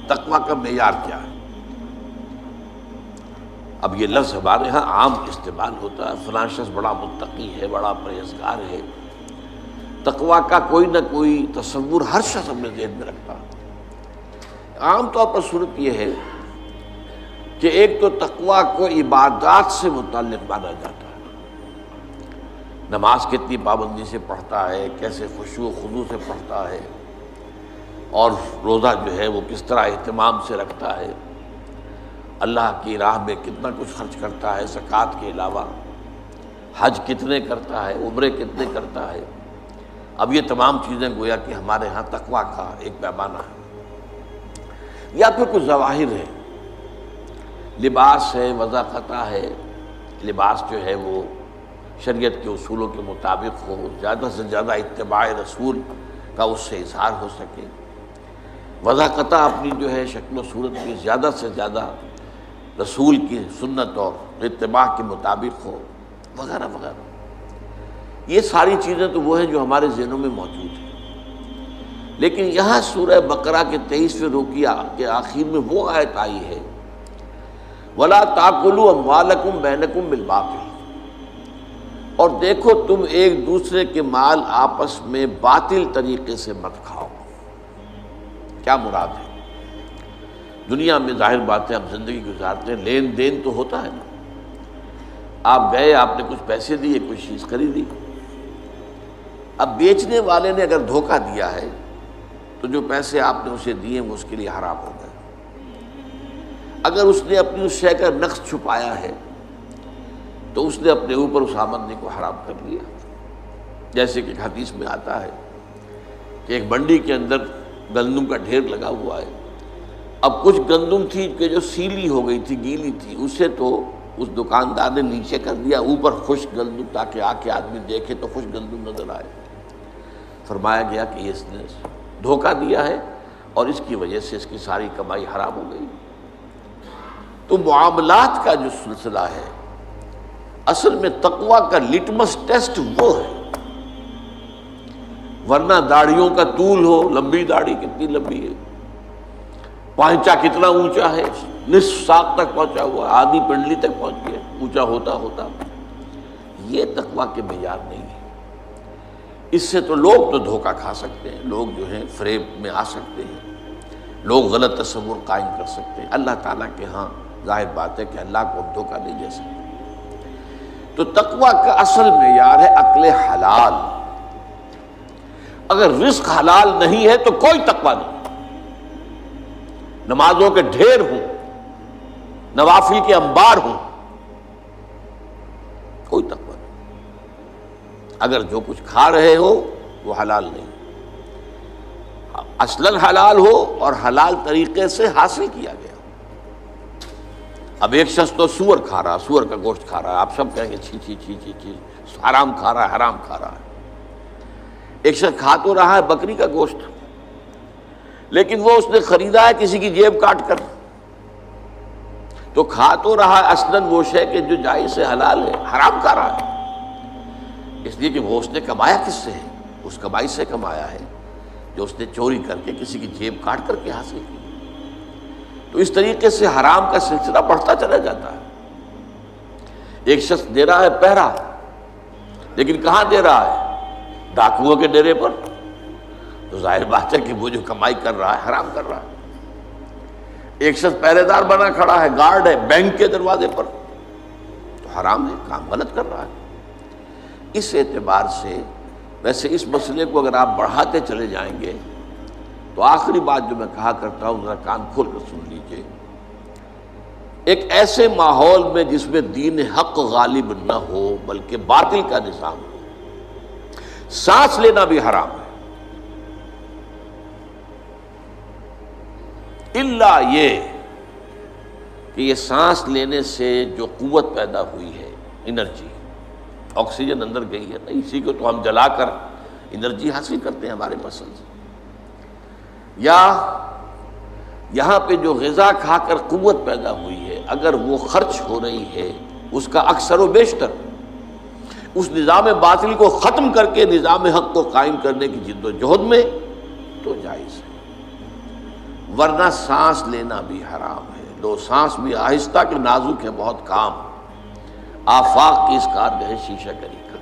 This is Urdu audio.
تقویٰ کا معیار کیا ہے؟ اب یہ لفظ ہمارے ہاں عام استعمال ہوتا ہے، فلاں شخص بڑا متقی ہے، بڑا پرہیزگار ہے۔ تقویٰ کا کوئی نہ کوئی تصور ہر شخص اپنے ذہن میں رکھتا ہے۔ عام طور پر صورت یہ ہے کہ ایک تو تقویٰ کو عبادات سے متعلق مانا جاتا ہے، نماز کتنی پابندی سے پڑھتا ہے، کیسے خشوع و خضوع سے پڑھتا ہے، اور روزہ جو ہے وہ کس طرح اہتمام سے رکھتا ہے، اللہ کی راہ میں کتنا کچھ خرچ کرتا ہے زکوٰۃ کے علاوہ، حج کتنے کرتا ہے، عمرے کتنے کرتا ہے۔ اب یہ تمام چیزیں گویا کہ ہمارے ہاں تقویٰ کا ایک پیمانہ ہے۔ یا پھر کچھ ظواہر ہے، لباس ہے، وضاقتہ ہے، لباس جو ہے وہ شریعت کے اصولوں کے مطابق ہو، زیادہ سے زیادہ اتباع رسول کا اس سے اظہار ہو سکے، وضاقتہ اپنی جو ہے شکل و صورت میں زیادہ سے زیادہ رسول کی سنت اور اتباع کے مطابق ہو، وغیرہ وغیرہ۔ یہ ساری چیزیں تو وہ ہیں جو ہمارے ذہنوں میں موجود ہیں، لیکن یہاں سورہ بقرہ کے 23ویں رکوع کے آخر میں وہ آیت آئی ہے وَلَا تَأْكُلُوا أَمْوَالَكُمْ بَيْنَكُمْ بِالْبَاطِلِ، اور دیکھو تم ایک دوسرے کے مال آپس میں باطل طریقے سے مت کھاؤ۔ کیا مراد ہے؟ دنیا میں ظاہر بات ہے ہم زندگی گزارتے ہیں، لین دین تو ہوتا ہے نا، آپ گئے، آپ نے کچھ پیسے دیے، کوئی چیز خریدی، اب بیچنے والے نے اگر دھوکہ دیا ہے تو جو پیسے آپ نے اسے دیے وہ اس کے لیے حرام ہو گئے۔ اگر اس نے اپنی اس شے کا نقص چھپایا ہے تو اس نے اپنے اوپر اس آمدنی کو حرام کر لیا۔ جیسے کہ حدیث میں آتا ہے کہ ایک منڈی کے اندر گندم کا ڈھیر لگا ہوا ہے، اب کچھ گندم تھی کہ جو سیلی ہو گئی تھی، گیلی تھی، اسے تو اس دکاندار نے نیچے کر دیا، اوپر خشک گندم، تاکہ آ کے آدمی دیکھے تو خشک گندم نظر آئے۔ فرمایا گیا کہ یہ اس نے دھوکہ دیا ہے اور اس کی وجہ سے اس کی ساری کمائی حرام ہو گئی۔ تو معاملات کا جو سلسلہ ہے اصل میں تقویٰ کا لٹمس ٹیسٹ وہ ہے، ورنہ داڑھیوں کا طول ہو، لمبی داڑھی کتنی لمبی ہے، پانچا کتنا اونچا ہے، نصف ساق تک پہنچا ہوا، آدھی پنڈلی تک پہنچ گیا، اونچا ہوتا ہوتا، یہ تقویٰ کے معیار نہیں ہے۔ اس سے تو لوگ تو دھوکہ کھا سکتے ہیں، لوگ جو ہیں فریب میں آ سکتے ہیں، لوگ غلط تصور قائم کر سکتے ہیں۔ اللہ تعالیٰ کے ہاں ظاہر بات ہے کہ اللہ کو ہم دھوکہ نہیں دے سکتے۔ تو تقویٰ کا اصل معیار ہے عقل حلال۔ اگر رزق حلال نہیں ہے تو کوئی تقویٰ نہیں، نمازوں کے ڈھیر ہوں، نوافل کے انبار ہوں، کوئی تقویٰ نہیں۔ اگر جو کچھ کھا رہے ہو وہ حلال نہیں، اصلاً حلال ہو اور حلال طریقے سے حاصل کیا گیا۔ اب ایک شخص تو سور کھا رہا، سور کا گوشت کھا رہا ہے، آپ سب کہیں گے چھی چھی چھی چھی چھی، حرام کھا رہا ہے، حرام کھا رہا ہے۔ ایک شخص کھا تو رہا ہے بکری کا گوشت، لیکن وہ اس نے خریدا ہے کسی کی جیب کاٹ کر، تو کھا تو رہا ہے اصلاً وہ شے کہ جو جائز سے حلال ہے، حرام کھا رہا ہے، اس لیے کہ وہ اس نے کمایا کس سے ہے؟ اس کمائی سے کمایا ہے جو اس نے چوری کر کے کسی کی جیب کاٹ کر کے حاصل کی۔ تو اس طریقے سے حرام کا سلسلہ بڑھتا چلا جاتا ہے۔ ایک شخص دے رہا ہے پہرا، لیکن کہاں دے رہا ہے؟ ڈاکوؤں کے ڈیرے پر، تو ظاہر بات ہے کہ وہ جو کمائی کر رہا ہے حرام کر رہا ہے۔ ایک شخص پہرے دار بنا کھڑا ہے، گارڈ ہے بینک کے دروازے پر، تو حرام ہے، کام غلط کر رہا ہے۔ اس اعتبار سے ویسے اس مسئلے کو اگر آپ بڑھاتے چلے جائیں گے تو آخری بات جو میں کہا کرتا ہوں ذرا کان کھول کر سن لیجئے، ایک ایسے ماحول میں جس میں دین حق غالب نہ ہو بلکہ باطل کا نظام ہو، سانس لینا بھی حرام ہے، الا یہ کہ یہ سانس لینے سے جو قوت پیدا ہوئی ہے، انرجی، آکسیجن اندر گئی ہے نا، اسی کو تو ہم جلا کر انرجی حاصل کرتے ہیں ہمارے مسل سے، یا یہاں پہ جو غذا کھا کر قوت پیدا ہوئی ہے اگر وہ خرچ ہو رہی ہے اس کا اکثر و بیشتر اس نظام باطل کو ختم کر کے نظام حق کو قائم کرنے کی جد و جہد میں، تو جائز ہے۔ ورنہ سانس لینا بھی حرام ہے. لو سانس بھی آہستہ کہ نازک ہے بہت کام. آفاق کی اس کارگہ شیشہ گری کا.